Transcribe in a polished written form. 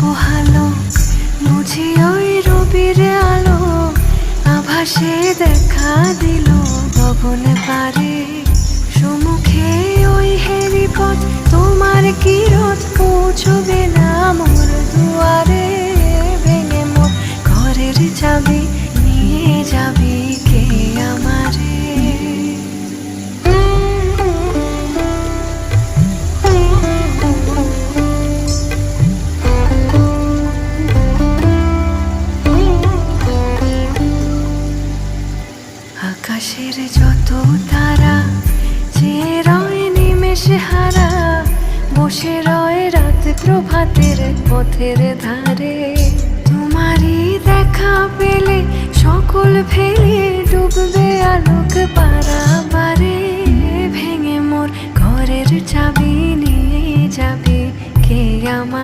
পোহালো বুঝি ওই রবির আলো, আভাসে দেখা দিল গগন পারে। সম্মুখে ওই হেরি পথ, তোমার কি রথ পৌঁছবে না মোর দুয়ারে। ভেঙে মোর ঘরের চাবি নিয়ে যাবি কে আমারে। আকাশের যত তারা যে রয় নিমেষে হারা, বসে রয় রাত প্রভাতের পথের ধারে। তোমারই দেখা পেলে সকল ফেলে ডুববে আলোক পারাবারে। ভেঙে মোর ঘরের চাবি নিয়ে যাবে কে আমার।